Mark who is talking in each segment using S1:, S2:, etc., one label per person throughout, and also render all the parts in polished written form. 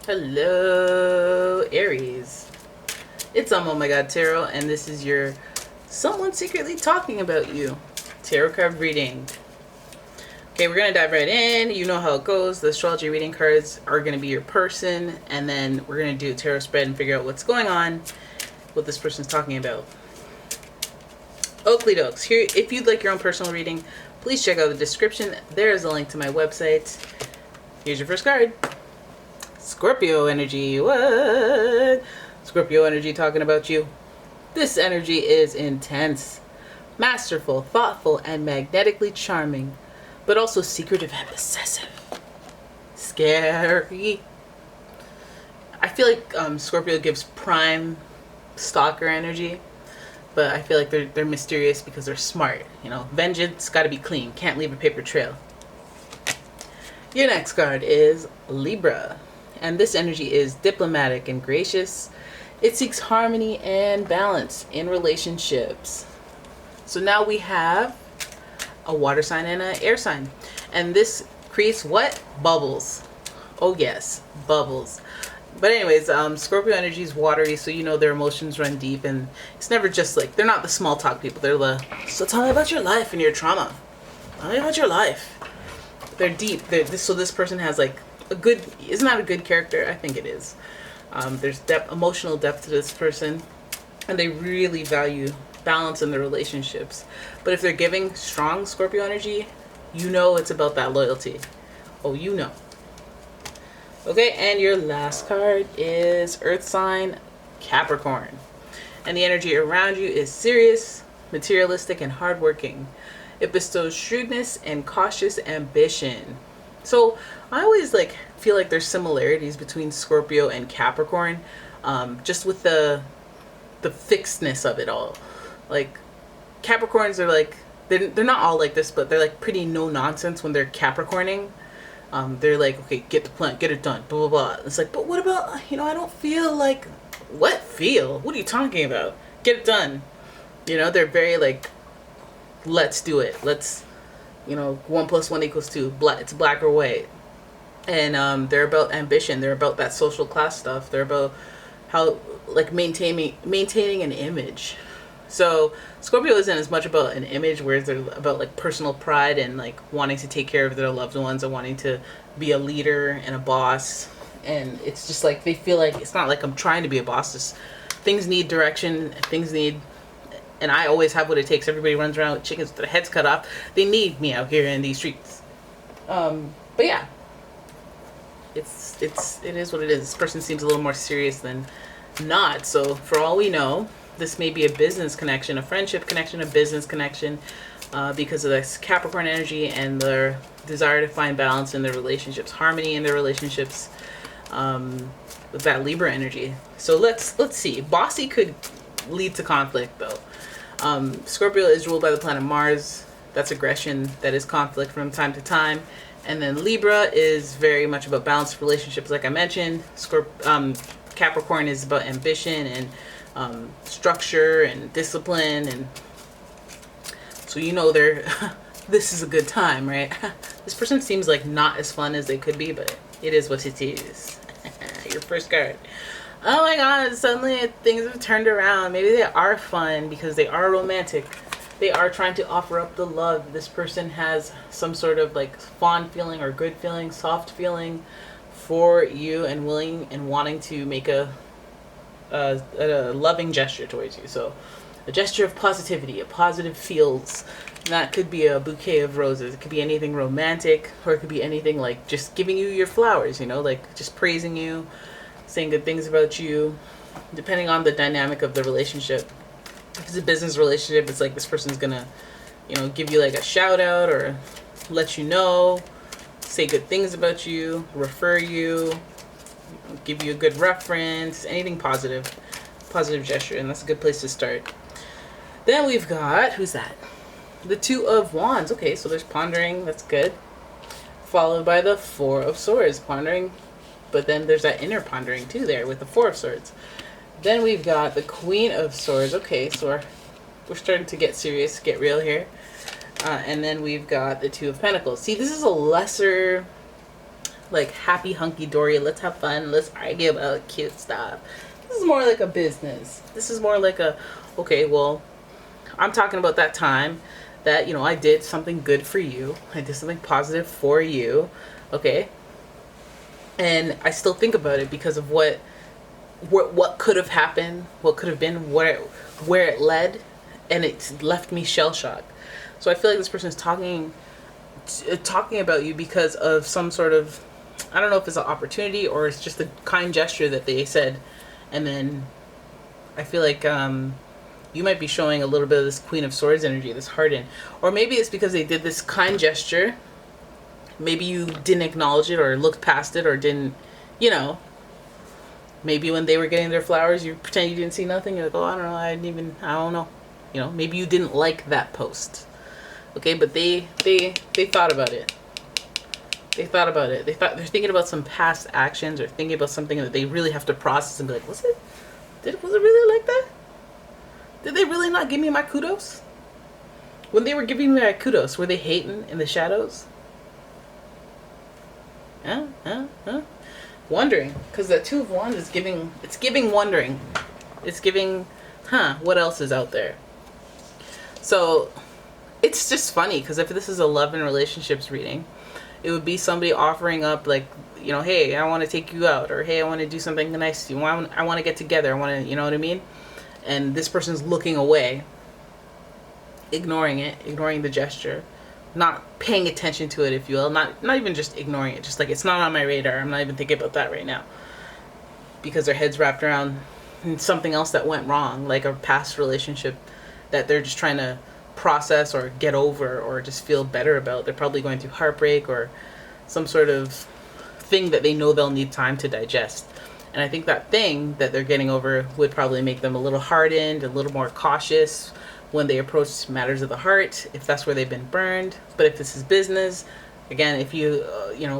S1: Hello, Aries. It's umomgtarot, and this is your someone secretly talking about you tarot card reading. Okay, we're going to dive right in. You know how it goes. The astrology reading cards are going to be your person, and then we're going to do a tarot spread and figure out what's going on, what this person's talking about. Oakley dokes. Here, if you'd like your own personal reading, please check out the description. There is a link to my website. Here's your first card. Scorpio energy. What? Scorpio energy talking about you. This energy is intense, masterful, thoughtful, and magnetically charming, but also secretive and possessive. Scary. I feel like Scorpio gives prime stalker energy, but I feel like they're mysterious because they're smart. You know, vengeance got to be clean. Can't leave a paper trail. Your next card is Libra. And this energy is diplomatic and gracious. It seeks harmony and balance in relationships. So now we have a water sign and an air sign. And this creates what? Bubbles. Oh yes, bubbles. But anyways, Scorpio energy is watery, so you know their emotions run deep, and it's never just like, they're not the small talk people. They're the, so tell me about your life and your trauma. Tell me about your life. They're deep. So this person has like a good, is not a good character. I think it is. There's depth, emotional depth to this person, and they really value balance in their relationships. But if they're giving strong Scorpio energy, you know it's about that loyalty. Oh, you know. Okay, and your last card is Earth sign Capricorn. And the energy around you is serious, materialistic, and hardworking. It bestows shrewdness and cautious ambition. So I always feel like there's similarities between Scorpio and Capricorn, just with the fixedness of it all. Like Capricorns are like, they're not all like this, but they're like pretty no nonsense when they're Capricorning. They're like, okay, get the plan, get it done, blah, blah, blah. It's like, but what about, I don't feel like, what feel? What are you talking about? Get it done. They're very like, let's do it. Let's, 1 + 1 = 2. It's black or white. And they're about ambition. They're about that social class stuff. They're about how, like, maintaining an image. So Scorpio isn't as much about an image, whereas they're about like personal pride and like wanting to take care of their loved ones and wanting to be a leader and a boss. And it's just like, they feel like, it's not like I'm trying to be a boss. Just things need direction. Things need, and I always have what it takes. Everybody runs around with chickens with their heads cut off. They need me out here in these streets. But yeah, it is what it is. This person seems a little more serious than not. So for all we know, this may be a business connection, a friendship connection, a business connection, because of this Capricorn energy and their desire to find balance in their relationships, harmony in their relationships, with that Libra energy. So let's see. Bossy could lead to conflict though. Scorpio is ruled by the planet Mars. That's aggression. That is conflict from time to time. And then Libra is very much about balanced relationships, like I mentioned. Capricorn is about ambition and structure and discipline, and so this is a good time, right? This person seems like not as fun as they could be, but it is what it is. Your first card. Oh my god, suddenly things have turned around. Maybe they are fun because they are romantic. They are trying to offer up the love. This person has some sort of like fond feeling or good feeling, soft feeling for you, and willing and wanting to make a loving gesture towards you. So a gesture of positivity, a positive feels. That could be a bouquet of roses. It could be anything romantic, or it could be anything like just giving you your flowers, like just praising you, saying good things about you, depending on the dynamic of the relationship. If it's a business relationship, it's like this person's gonna, give you like a shout out or let you know, say good things about you, refer you, give you a good reference, anything positive gesture, and that's a good place to start. Then we've got, who's that? The Two of Wands. Okay, so there's pondering, that's good. Followed by the Four of Swords, pondering, but then there's that inner pondering too there with the Four of Swords. Then we've got the Queen of Swords. Okay, so we're starting to get serious, get real here. And then we've got the Two of Pentacles. See, this is a lesser like happy hunky-dory, let's have fun, let's argue about cute stuff. This is more like a business. This is more like a, okay, well, I'm talking about that time that, you know, I did something good for you. I did something positive for you. Okay. And I still think about it because of what could have happened, what could have been, where it led, and it left me shell shocked. So I feel like this person is talking about you because of some sort of, I don't know if it's an opportunity or it's just a kind gesture that they said, and then I feel like you might be showing a little bit of this Queen of Swords energy, this harden, or maybe it's because they did this kind gesture. Maybe you didn't acknowledge it or looked past it or didn't, you know. Maybe when they were getting their flowers, you pretend you didn't see nothing. You're like, oh, I don't know, I don't know. You know, maybe you didn't like that post. Okay, but they thought about it. They thought about it. They're thinking about some past actions or thinking about something that they really have to process and be like, was it really like that? Did they really not give me my kudos? When they were giving me my kudos, were they hating in the shadows? Wondering, because the Two of Wands is giving wondering. It's giving, what else is out there? So it's just funny because if this is a love and relationships reading, it would be somebody offering up, like, you know, hey, I want to take you out, or hey, I want to do something nice to you. I want to get together. I want to, you know what I mean? And this person's looking away, ignoring it, ignoring the gesture, not paying attention to it, if you will, not even just ignoring it, just like it's not on my radar. I'm not even thinking about that right now, because their head's wrapped around something else that went wrong, like a past relationship that they're just trying to process or get over or just feel better about. They're probably going through heartbreak or some sort of thing that they know they'll need time to digest. And I think that thing that they're getting over would probably make them a little hardened, a little more cautious when they approach matters of the heart, if that's where they've been burned. But if this is business, again, if you,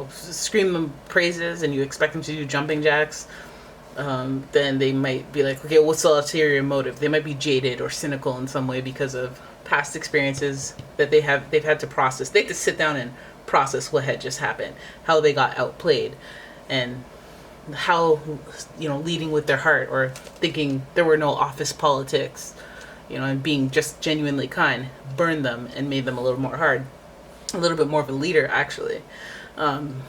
S1: scream them praises and you expect them to do jumping jacks, then they might be like, okay, what's the ulterior motive? They might be jaded or cynical in some way because of past experiences that they've had to process. They have to sit down and process what had just happened, how they got outplayed, and how, leading with their heart or thinking there were no office politics, and being just genuinely kind burned them and made them a little more hard, a little bit more of a leader, actually. And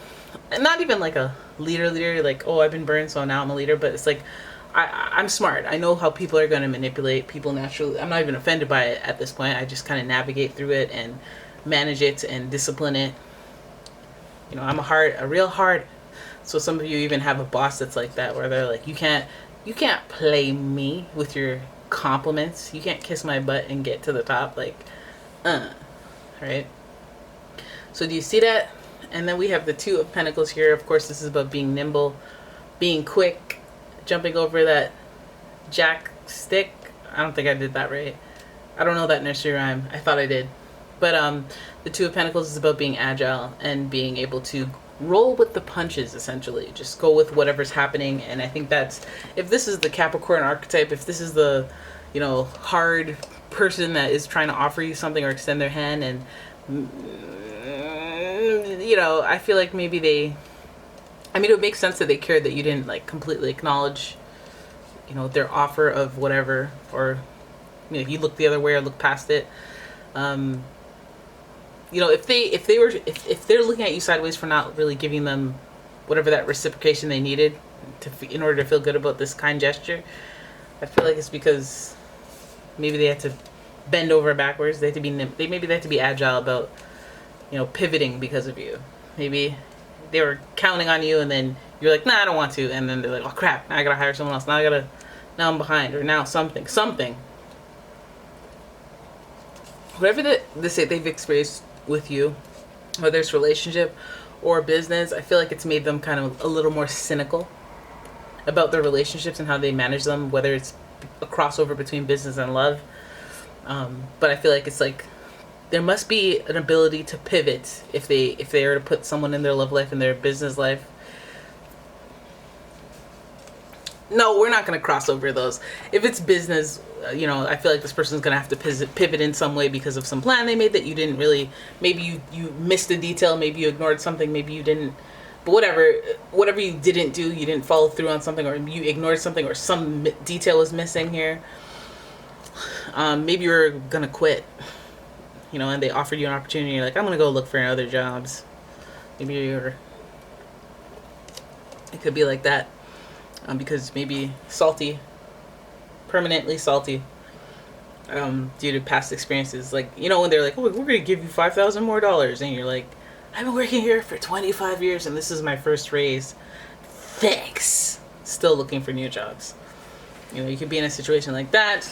S1: not even like a leader, like, oh, I've been burned, so now I'm a leader, but it's like, I'm smart. I know how people are going to manipulate people naturally. I'm not even offended by it at this point. I just kind of navigate through it and manage it and discipline it. I'm a real hard. So some of you even have a boss that's like that, where they're like, you can't play me with your compliments. You can't kiss my butt and get to the top. Like, right? So do you see that? And then we have the Two of Pentacles here. Of course, this is about being nimble, being quick, jumping over that jack stick. I don't think I did that right. I don't know that nursery rhyme. I thought I did. But the Two of Pentacles is about being agile and being able to roll with the punches, essentially. Just go with whatever's happening. And I think that's, if this is the Capricorn archetype, if this is the, hard person that is trying to offer you something or extend their hand, and I feel like maybe it would make sense that they cared that you didn't like completely acknowledge, their offer of whatever, or if you look the other way or look past it. If they're looking at you sideways for not really giving them whatever that reciprocation they needed in order to feel good about this kind gesture, I feel like it's because maybe they had to bend over backwards. They had to be maybe they had to be agile about pivoting because of you. Maybe they were counting on you, and then you're like, nah, I don't want to, and then they're like, oh crap, now I gotta hire someone else. Now I'm behind, or now something. Whatever they've experienced with you, whether it's relationship or business, I feel like it's made them kind of a little more cynical about their relationships and how they manage them, whether it's a crossover between business and love. But I feel like it's like there must be an ability to pivot if they are to put someone in their love life and their business life. No, we're not going to cross over those. If it's business, I feel like this person's going to have to pivot in some way because of some plan they made that you didn't really, maybe you missed a detail, maybe you ignored something, maybe you didn't But whatever you didn't do, you didn't follow through on something, or you ignored something, or some detail was missing here. Maybe you're gonna quit, and they offered you an opportunity. You're like, I'm gonna go look for other jobs. Maybe it could be like that, because maybe salty, permanently salty, due to past experiences. Like, when they're like, oh, we're gonna give you $5,000 more, and you're like, I've been working here for 25 years and this is my first raise. Thanks. Still looking for new jobs. You could be in a situation like that,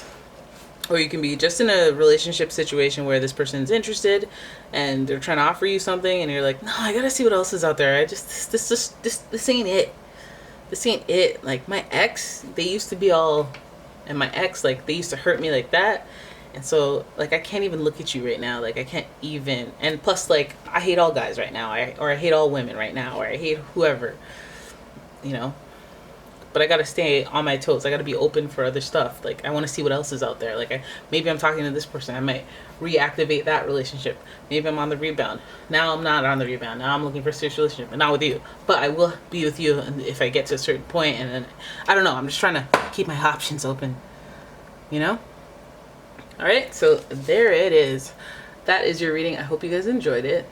S1: or you can be just in a relationship situation where this person's interested and they're trying to offer you something, and you're like, no, I gotta see what else is out there. This ain't it. This ain't it. Like, my ex, they used to be all, and my ex, like, they used to hurt me like that. And so, like, I can't even look at you right now. Like, I can't even. And plus, like, I hate all guys right now. Or I hate all women right now. Or I hate whoever. But I gotta stay on my toes. I gotta be open for other stuff. Like, I want to see what else is out there. Like, maybe I'm talking to this person. I might reactivate that relationship. Maybe I'm on the rebound. Now I'm not on the rebound. Now I'm looking for a serious relationship. And not with you. But I will be with you if I get to a certain point. And then, I don't know. I'm just trying to keep my options open. Alright, so there it is. That is your reading. I hope you guys enjoyed it.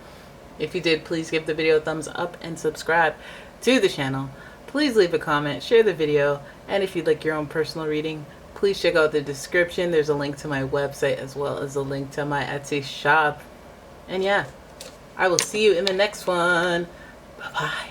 S1: If you did, please give the video a thumbs up and subscribe to the channel. Please leave a comment, share the video, and if you'd like your own personal reading, please check out the description. There's a link to my website as well as a link to my Etsy shop. And yeah, I will see you in the next one. Bye-bye.